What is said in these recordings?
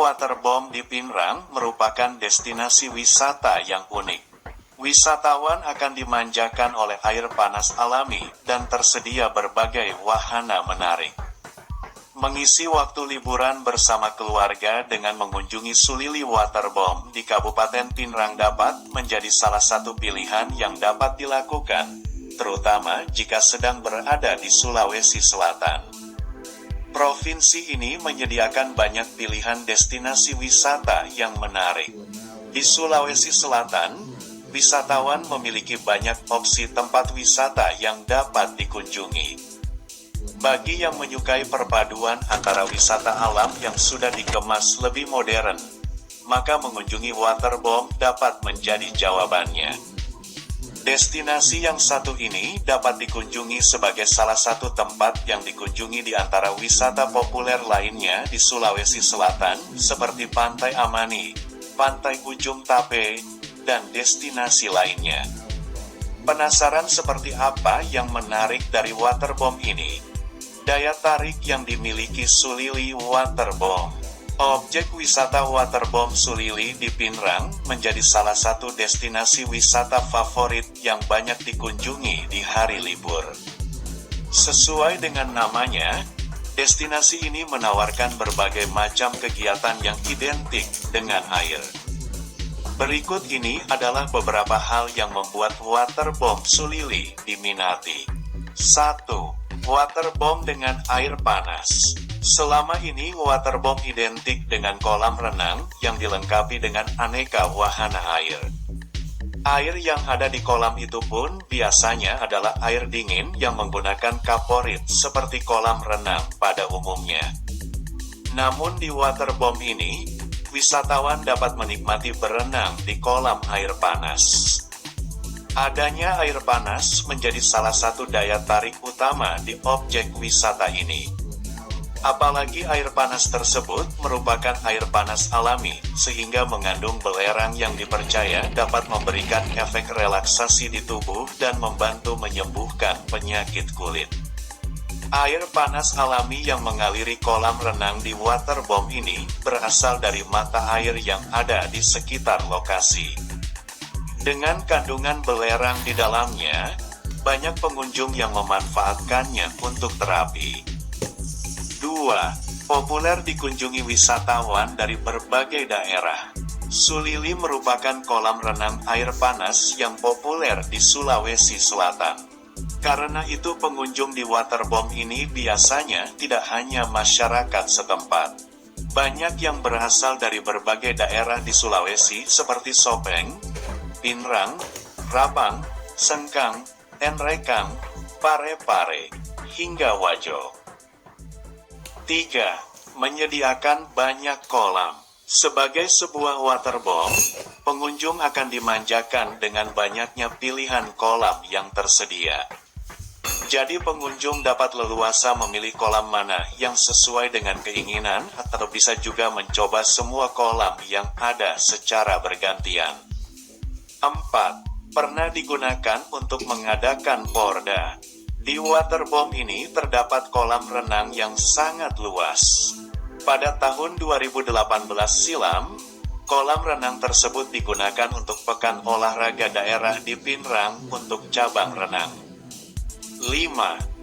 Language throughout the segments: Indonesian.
Waterbomb di Pinerang merupakan destinasi wisata yang unik. Wisatawan akan dimanjakan oleh air panas alami dan tersedia berbagai wahana menarik. Mengisi waktu liburan bersama keluarga dengan mengunjungi Sulili Waterbomb di Kabupaten Pinerang dapat menjadi salah satu pilihan yang dapat dilakukan, terutama jika sedang berada di Sulawesi Selatan. Provinsi ini menyediakan banyak pilihan destinasi wisata yang menarik. Di Sulawesi Selatan, wisatawan memiliki banyak opsi tempat wisata yang dapat dikunjungi. Bagi yang menyukai perpaduan antara wisata alam yang sudah dikemas lebih modern, maka mengunjungi Waterbomb dapat menjadi jawabannya. Destinasi yang satu ini dapat dikunjungi sebagai salah satu tempat yang dikunjungi di antara wisata populer lainnya di Sulawesi Selatan, seperti Pantai Amani, Pantai Ujung Tape, dan destinasi lainnya. Penasaran seperti apa yang menarik dari Waterbomb ini? Daya tarik yang dimiliki Sulili Waterbomb. Objek wisata Waterbomb Sulili di Pinerang menjadi salah satu destinasi wisata favorit yang banyak dikunjungi di hari libur. Sesuai dengan namanya, destinasi ini menawarkan berbagai macam kegiatan yang identik dengan air. Berikut ini adalah beberapa hal yang membuat Waterbomb Sulili diminati. 1. Waterbomb dengan air panas. Selama ini Waterbomb identik dengan kolam renang yang dilengkapi dengan aneka wahana air. Air yang ada di kolam itu pun biasanya adalah air dingin yang menggunakan kaporit seperti kolam renang pada umumnya. Namun di Waterbomb ini, wisatawan dapat menikmati berenang di kolam air panas. Adanya air panas menjadi salah satu daya tarik utama di objek wisata ini. Apalagi air panas tersebut merupakan air panas alami, sehingga mengandung belerang yang dipercaya dapat memberikan efek relaksasi di tubuh dan membantu menyembuhkan penyakit kulit. Air panas alami yang mengaliri kolam renang di Waterbomb ini berasal dari mata air yang ada di sekitar lokasi. Dengan kandungan belerang di dalamnya, banyak pengunjung yang memanfaatkannya untuk terapi. 2. Populer dikunjungi wisatawan dari berbagai daerah. Sulili merupakan kolam renang air panas yang populer di Sulawesi Selatan. Karena itu pengunjung di Waterbomb ini biasanya tidak hanya masyarakat setempat. Banyak yang berasal dari berbagai daerah di Sulawesi seperti Sopeng, Pinerang, Rabang, Sengkang, Enrekang, Pare-Pare, hingga Wajo. 3. Menyediakan banyak kolam. Sebagai sebuah waterbomb, pengunjung akan dimanjakan dengan banyaknya pilihan kolam yang tersedia. Jadi pengunjung dapat leluasa memilih kolam mana yang sesuai dengan keinginan atau bisa juga mencoba semua kolam yang ada secara bergantian. 4. Pernah digunakan untuk mengadakan porda. Di Waterbomb ini terdapat kolam renang yang sangat luas. Pada tahun 2018 silam, kolam renang tersebut digunakan untuk pekan olahraga daerah di Pinerang untuk cabang renang. 5.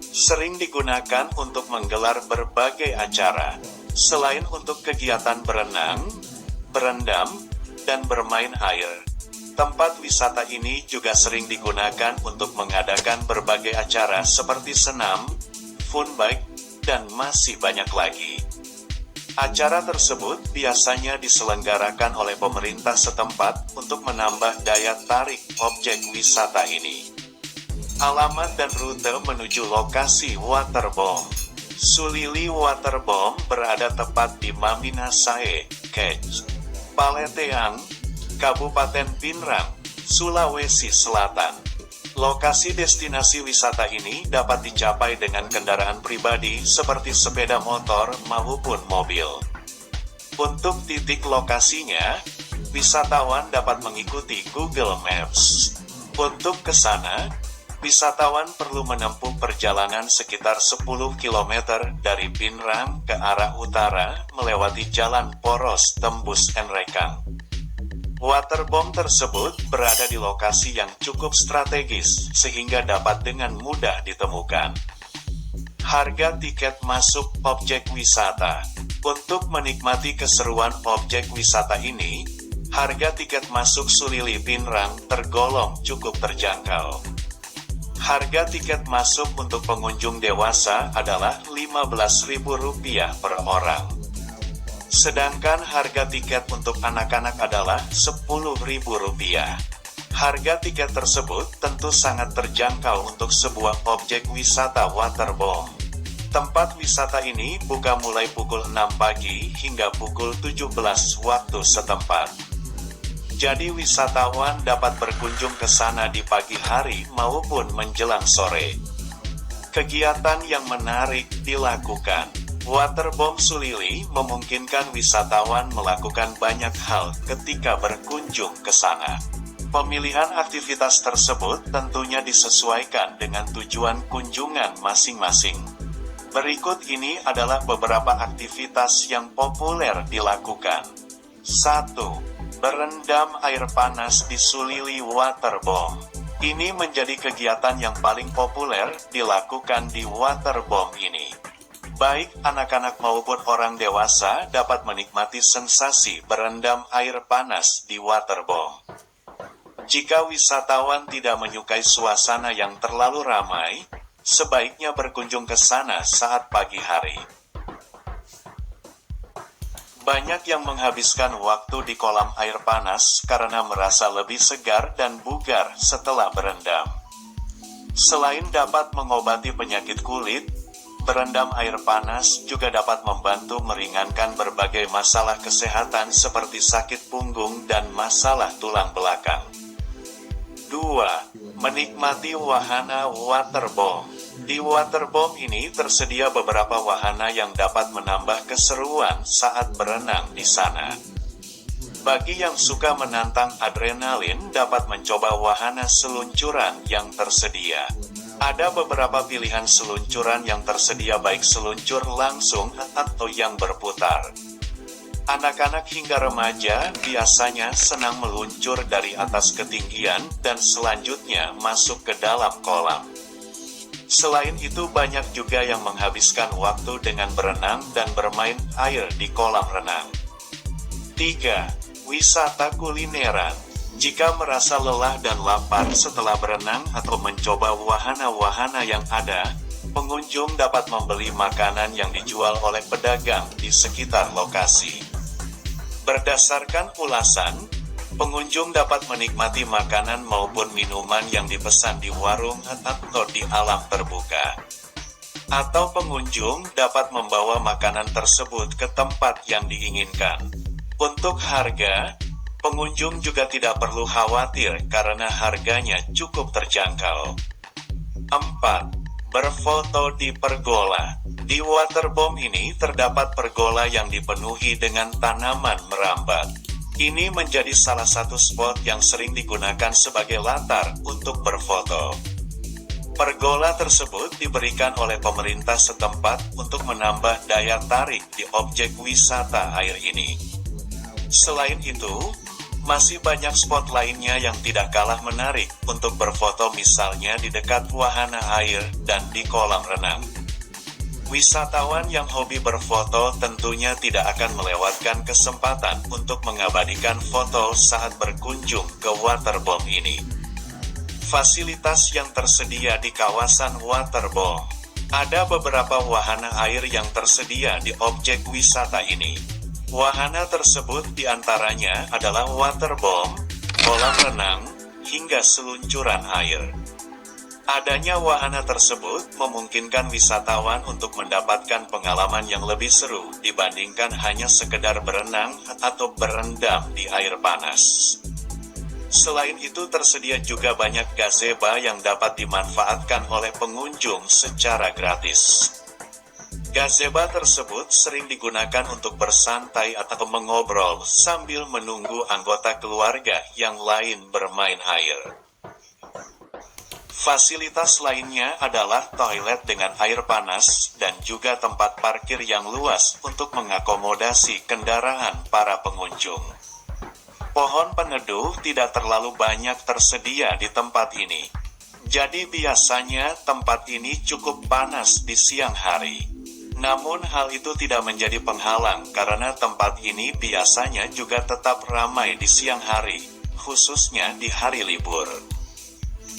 Sering digunakan untuk menggelar berbagai acara. Selain untuk kegiatan berenang, berendam, dan bermain air, tempat wisata ini juga sering digunakan untuk mengadakan berbagai acara seperti senam, fun bike, dan masih banyak lagi. Acara tersebut biasanya diselenggarakan oleh pemerintah setempat untuk menambah daya tarik objek wisata ini. Alamat dan rute menuju lokasi Waterbomb. Sulili Waterbomb berada tepat di Maminasae, Kec, Paleteang, Kabupaten Pinerang, Sulawesi Selatan. Lokasi destinasi wisata ini dapat dicapai dengan kendaraan pribadi seperti sepeda motor maupun mobil. Untuk titik lokasinya, wisatawan dapat mengikuti Google Maps. Untuk ke sana, Wisatawan perlu menempuh perjalanan sekitar 10 km dari Pinrang ke arah utara, melewati jalan poros tembus Enrekang. Waterbomb tersebut berada di lokasi yang cukup strategis, sehingga dapat dengan mudah ditemukan. Harga tiket masuk objek wisata. Untuk menikmati keseruan objek wisata ini, harga tiket masuk Sulili Pinrang tergolong cukup terjangkau. Harga tiket masuk untuk pengunjung dewasa adalah Rp15.000 per orang. Sedangkan harga tiket untuk anak-anak adalah Rp10.000. Harga tiket tersebut tentu sangat terjangkau untuk sebuah objek wisata waterboom. Tempat wisata ini buka mulai pukul 6 pagi hingga pukul 17 waktu setempat. Jadi wisatawan dapat berkunjung ke sana di pagi hari maupun menjelang sore. Kegiatan yang menarik dilakukan. Waterbomb Sulili memungkinkan wisatawan melakukan banyak hal ketika berkunjung ke sana. Pemilihan aktivitas tersebut tentunya disesuaikan dengan tujuan kunjungan masing-masing. Berikut ini adalah beberapa aktivitas yang populer dilakukan. 1. Berendam air panas di Sulili Waterbomb. Ini menjadi kegiatan yang paling populer dilakukan di waterbomb ini. Baik anak-anak maupun orang dewasa dapat menikmati sensasi berendam air panas di waterbomb. Jika wisatawan tidak menyukai suasana yang terlalu ramai, sebaiknya berkunjung ke sana saat pagi hari. Banyak yang menghabiskan waktu di kolam air panas karena merasa lebih segar dan bugar setelah berendam. Selain dapat mengobati penyakit kulit, berendam air panas juga dapat membantu meringankan berbagai masalah kesehatan seperti sakit punggung dan masalah tulang belakang. 2. Menikmati wahana waterbomb. Di waterbomb ini tersedia beberapa wahana yang dapat menambah keseruan saat berenang di sana. Bagi yang suka menantang adrenalin dapat mencoba wahana seluncuran yang tersedia. Ada beberapa pilihan seluncuran yang tersedia baik seluncur langsung atau yang berputar. Anak-anak hingga remaja biasanya senang meluncur dari atas ketinggian dan selanjutnya masuk ke dalam kolam. Selain itu banyak juga yang menghabiskan waktu dengan berenang dan bermain air di kolam renang. 3. Wisata kulineran. Jika merasa lelah dan lapar setelah berenang atau mencoba wahana-wahana yang ada, pengunjung dapat membeli makanan yang dijual oleh pedagang di sekitar lokasi. Berdasarkan ulasan, pengunjung dapat menikmati makanan maupun minuman yang dipesan di warung atau di alam terbuka. Atau pengunjung dapat membawa makanan tersebut ke tempat yang diinginkan. Untuk harga, pengunjung juga tidak perlu khawatir karena harganya cukup terjangkau. 4. Berfoto di pergola. Di waterbomb ini terdapat pergola yang dipenuhi dengan tanaman merambat. Ini menjadi salah satu spot yang sering digunakan sebagai latar untuk berfoto. Pergola tersebut diberikan oleh pemerintah setempat untuk menambah daya tarik di objek wisata air ini. Selain itu, masih banyak spot lainnya yang tidak kalah menarik untuk berfoto, misalnya di dekat wahana air dan di kolam renang. Wisatawan yang hobi berfoto tentunya tidak akan melewatkan kesempatan untuk mengabadikan foto saat berkunjung ke waterbomb ini. Fasilitas yang tersedia di kawasan waterbomb. Ada beberapa wahana air yang tersedia di objek wisata ini. Wahana tersebut diantaranya adalah waterbomb, kolam renang, hingga seluncuran air. Adanya wahana tersebut memungkinkan wisatawan untuk mendapatkan pengalaman yang lebih seru dibandingkan hanya sekedar berenang atau berendam di air panas. Selain itu tersedia juga banyak gazebo yang dapat dimanfaatkan oleh pengunjung secara gratis. Gazebo tersebut sering digunakan untuk bersantai atau mengobrol sambil menunggu anggota keluarga yang lain bermain air. Fasilitas lainnya adalah toilet dengan air panas dan juga tempat parkir yang luas untuk mengakomodasi kendaraan para pengunjung. Pohon peneduh tidak terlalu banyak tersedia di tempat ini. Jadi biasanya tempat ini cukup panas di siang hari. Namun hal itu tidak menjadi penghalang karena tempat ini biasanya juga tetap ramai di siang hari, khususnya di hari libur.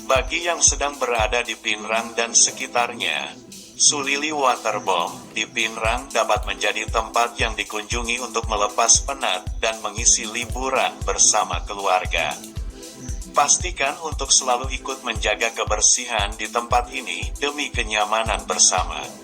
Bagi yang sedang berada di Pinrang dan sekitarnya, Sulili Waterbomb di Pinrang dapat menjadi tempat yang dikunjungi untuk melepas penat dan mengisi liburan bersama keluarga. Pastikan untuk selalu ikut menjaga kebersihan di tempat ini demi kenyamanan bersama.